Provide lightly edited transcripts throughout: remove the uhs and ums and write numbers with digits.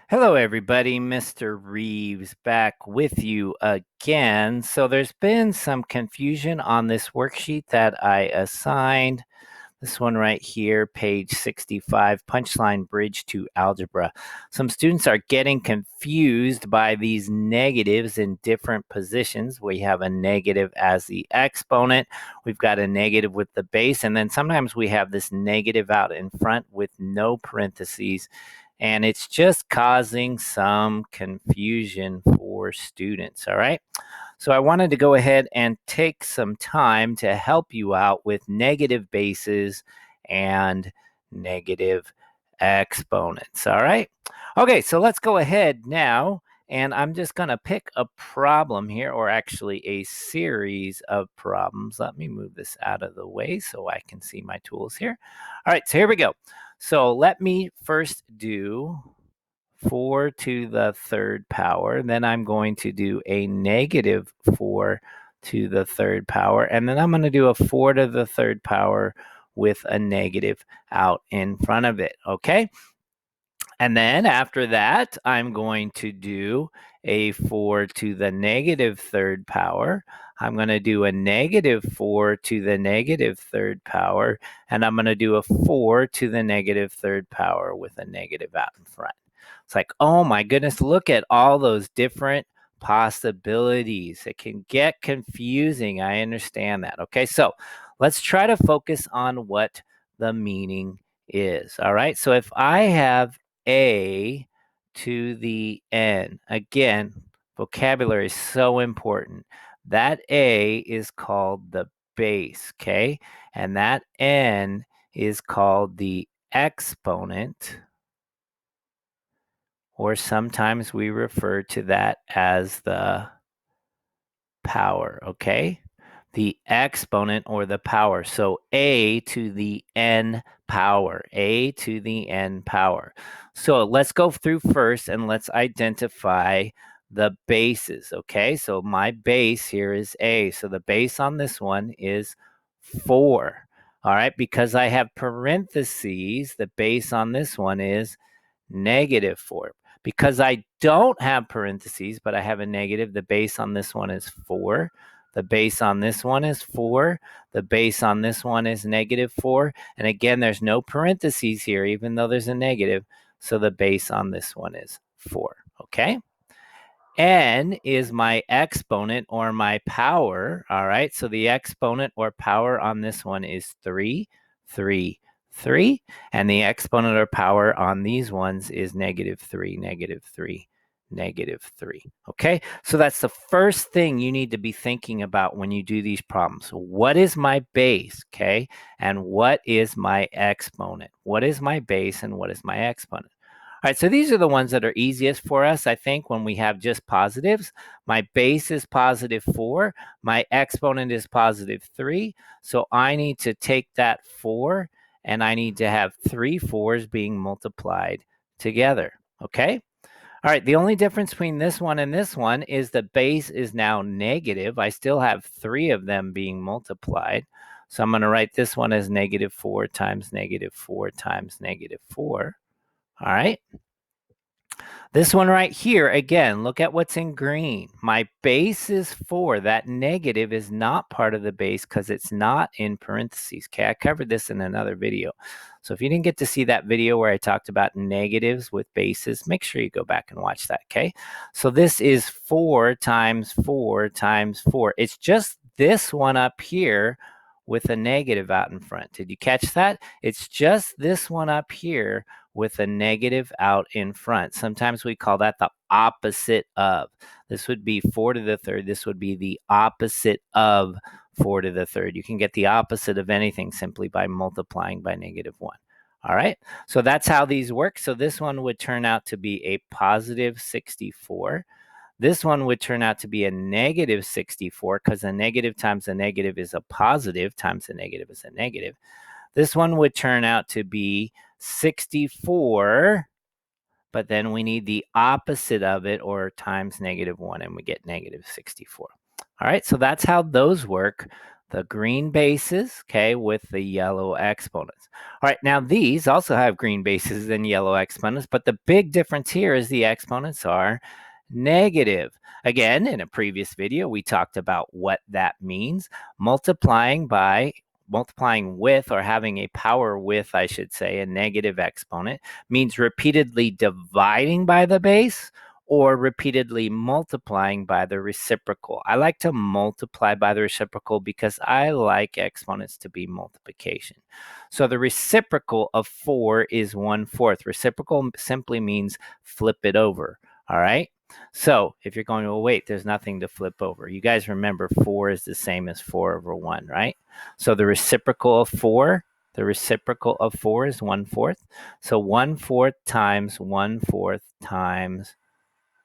Hello, everybody. Mr. Reeves back with you again. So, there's been some confusion on this worksheet that I assigned. This one right here, page 65, Punchline Bridge to Algebra. Some students are getting confused by these negatives in different positions. We have a negative as the exponent. We've got a negative with the base. And then sometimes we have this negative out in front with no parentheses. And it's just causing some confusion for students. All right. So I wanted to go ahead and take some time to help you out with negative bases and negative exponents. All right. Okay, so let's go ahead now. And I'm just going to pick a problem here, or actually a series of problems. Let me move this out of the way so I can see my tools here. All right, so here we go. So let me first do 4 to the third power. Then I'm going to do a negative 4 to the third power. And then I'm going to do a 4 to the third power with a negative out in front of it. Okay. And then after that, I'm going to do a 4 to the negative third power. I'm going to do a negative 4 to the negative third power. And I'm going to do a 4 to the negative third power with a negative out in front. It's like, oh my goodness, look at all those different possibilities. It can get confusing. I understand that. Okay, so let's try to focus on what the meaning is. All right, so if I have a to the n, again, vocabulary is so important. That a is called the base, okay? And that n is called the exponent, or sometimes we refer to that as the power, okay? The exponent or the power. So a to the n power, a to the n power. So let's go through first and let's identify the bases, okay? So my base here is a. So the base on this one is 4. All right, because I have parentheses, the base on this one is -4. Because I don't have parentheses, but I have a negative, the base on this one is 4. The base on this one is 4. The base on this one is -4. And again, there's no parentheses here, even though there's a negative. So the base on this one is 4. Okay. N is my exponent or my power. All right. So the exponent or power on this one is 3, 3, 3. And the exponent or power on these ones is -3, -3, -3. Okay. So that's the first thing you need to be thinking about when you do these problems. What is my base? Okay. And what is my exponent? What is my base and what is my exponent? All right, so these are the ones that are easiest for us, I think, when we have just positives. My base is +4. My exponent is +3. So I need to take that 4, and I need to have 3 4s being multiplied together, okay? All right, the only difference between this one and this one is the base is now negative. I still have 3 of them being multiplied. So I'm going to write this one as -4 times -4 times -4. All right. This one right here, again, look at what's in green. My base is 4. That negative is not part of the base because it's not in parentheses. Okay, I covered this in another video. So if you didn't get to see that video where I talked about negatives with bases, make sure you go back and watch that, okay? So this is 4 times 4 times 4. It's just this one up here with a negative out in front. Did you catch that? It's just this one up here with a negative out in front. Sometimes we call that the opposite of. This would be 4 to the third. This would be the opposite of 4 to the third. You can get the opposite of anything simply by multiplying by -1. All right, so that's how these work. So this one would turn out to be a +64. This one would turn out to be a -64 because a negative times a negative is a positive times a negative is a negative. This one would turn out to be 64, but then we need the opposite of it, or times -1, and we get -64. All right, so that's how those work. the green bases, okay, with the yellow exponents. All right, now these also have green bases and yellow exponents, but the big difference here is the exponents are negative. Again, in a previous video, we talked about what that means. Multiplying with, or having a power with, I should say, a negative exponent means repeatedly dividing by the base or repeatedly multiplying by the reciprocal. I like to multiply by the reciprocal because I like exponents to be multiplication. So the reciprocal of 4 is 1/4. Reciprocal simply means flip it over. All right. So if you're going, well, wait, there's nothing to flip over. You guys remember 4 is the same as 4/1, right? So the reciprocal of 4 is 1/4. So 1/4 times 1/4 times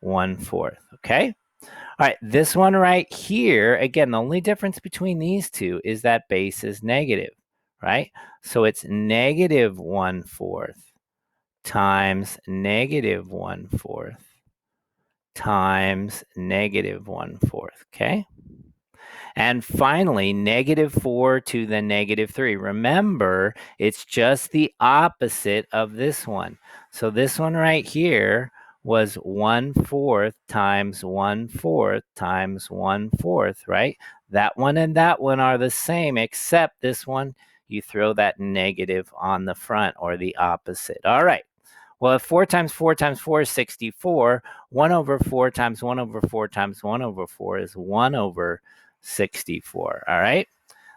1/4. Okay. All right. This one right here, again, the only difference between these two is that base is negative, right? So it's negative 1/4 times negative 1/4 times negative 1/4. Okay. And finally, -4 to the -3. Remember, it's just the opposite of this one. So this one right here was 1/4 times 1/4 times 1/4, right? That one and that one are the same, except this one, you throw that negative on the front, or the opposite. All right. Well, if 4 times 4 times 4 is 64, 1/4 times 1/4 times 1/4 is 1/64. All right.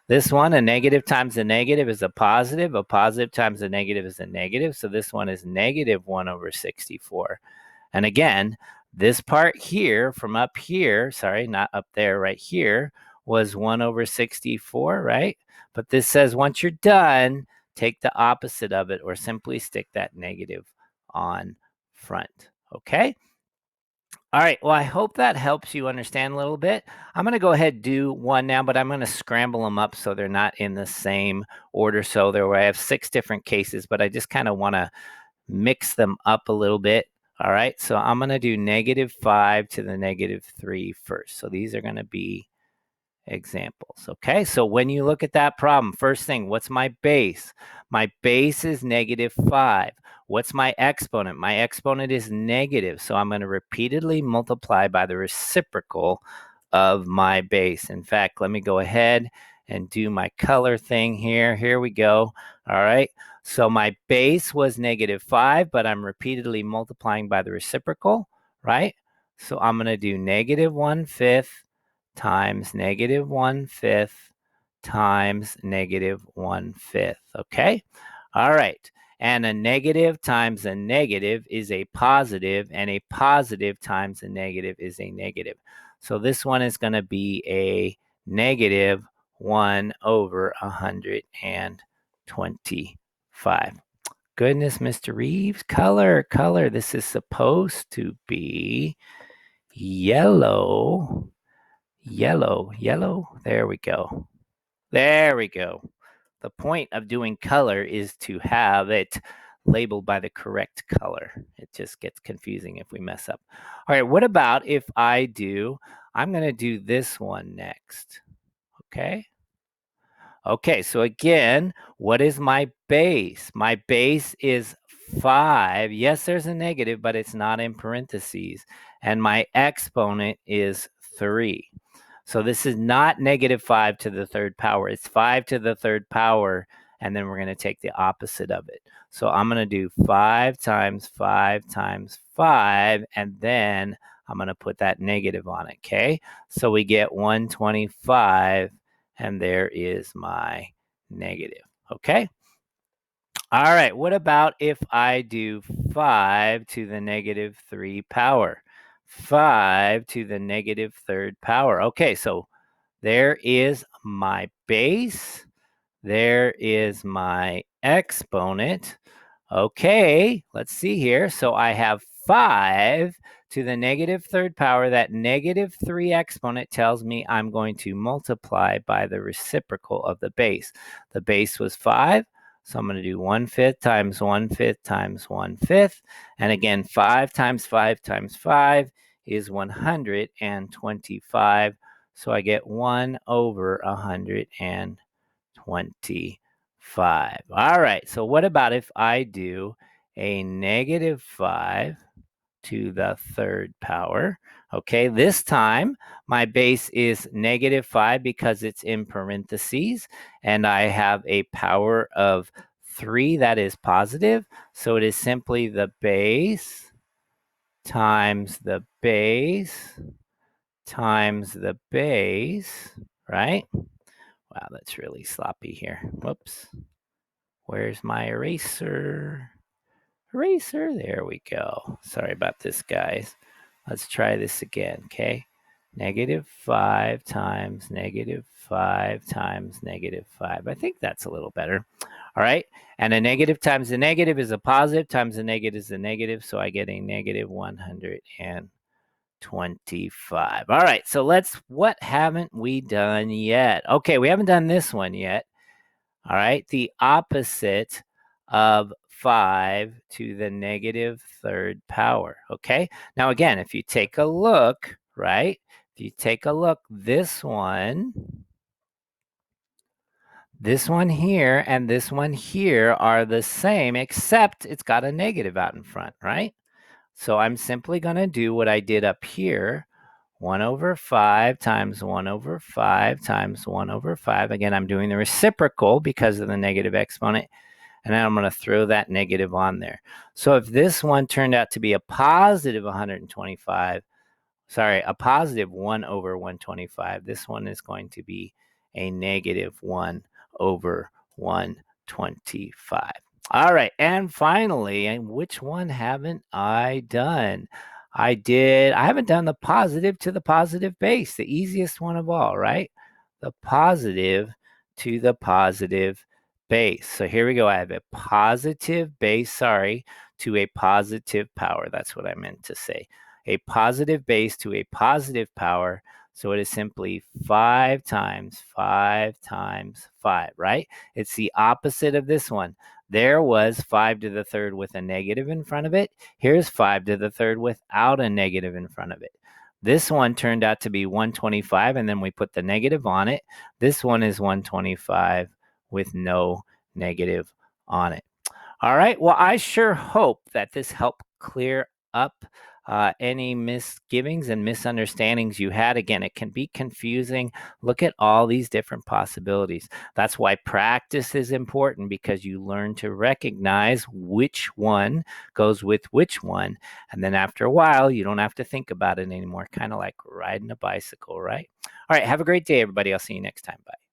This one, a negative times a negative is a positive times a negative is a negative. So this one is negative 1/64. And again, this part here from up here, sorry, not up there, right here, was 1/64, right? But this says once you're done, take the opposite of it, or simply stick that negative on front. Okay. All right. Well, I hope that helps you understand a little bit. I'm going to go ahead and do one now, but I'm going to scramble them up so they're not in the same order. So I have 6 different cases, but I just kind of want to mix them up a little bit. All right. So I'm going to do -5 to the -3 first. So these are going to be examples. Okay, so when you look at that problem, first thing, what's my base? My base is -5. What's my exponent? My exponent is negative, so I'm going to repeatedly multiply by the reciprocal of my base. In fact, let me go ahead and do my color thing here. Here we go. All right, so my base was -5, but I'm repeatedly multiplying by the reciprocal, right? So I'm going to do -1/5 times -1/5 times -1/5. Okay. All right. And a negative times a negative is a positive, and a positive times a negative is a negative. So this one is going to be a -1/125. Goodness, Mr. Reeves, color. This is supposed to be yellow. Yellow. There we go. The point of doing color is to have it labeled by the correct color. It just gets confusing if we mess up. All right, what about if I'm going to do this one next. Okay. Okay, so again, what is my base? My base is 5. Yes, there's a negative, but it's not in parentheses. And my exponent is 3. So this is not -5 to the third power. It's 5 to the third power, and then we're going to take the opposite of it. So I'm going to do 5 times 5 times 5, and then I'm going to put that negative on it, okay? So we get 125, and there is my negative, okay? All right, what about if I do 5 to the -3 power? 5 to the -3rd power. Okay, so there is my base. There is my exponent. Okay, let's see here. So I have 5 to the -3rd power. That -3 exponent tells me I'm going to multiply by the reciprocal of the base. The base was 5. So I'm going to do 1/5 times 1/5 times 1/5. And again, 5 times 5 times 5 is 125. So I get 1 over 125. All right, so what about if I do a negative 5 to the third power? Okay, this time my base is negative 5 because it's in parentheses, and I have a power of 3 that is positive. So it is simply the base times the base times the base, right? Wow, that's really sloppy here. Whoops. Where's my eraser? Eraser, there we go. Sorry about this, guys. Let's try this again, okay? Negative 5 times negative 5 times negative 5. I think that's a little better. All right, and a negative times a negative is a positive times a negative is a negative, so I get a negative 125. All right, so what haven't we done yet? Okay, we haven't done this one yet. All right, the opposite of 5 to the negative third power. Okay, now again, if you take a look, right, if you take a look, this one here, and this one here are the same, except it's got a negative out in front, right? So I'm simply going to do what I did up here. 1 over 5 times 1 over 5 times 1 over 5. Again, I'm doing the reciprocal because of the negative exponent. And then I'm going to throw that negative on there. So if this one turned out to be a positive 125, sorry, a positive 1 over 125, this one is going to be a negative 1 over 125. All right, and finally, and which one haven't I done? I haven't done the positive to the positive base, the easiest one of all, right? The positive to the positive base. So here we go. I have a positive base, to a positive power. That's what I meant to say. A positive base to a positive power. So it is simply 5 times 5 times 5, right? It's the opposite of this one. There was 5 to the third with a negative in front of it. Here's 5 to the third without a negative in front of it. This one turned out to be 125, and then we put the negative on it. This one is 125 with no negative on it. All right. Well, I sure hope that this helped clear up any misgivings and misunderstandings you had. Again, it can be confusing. Look at all these different possibilities. That's why practice is important, because you learn to recognize which one goes with which one. And then after a while, you don't have to think about it anymore, kind of like riding a bicycle, right? All right. Have a great day, everybody. I'll see you next time. Bye.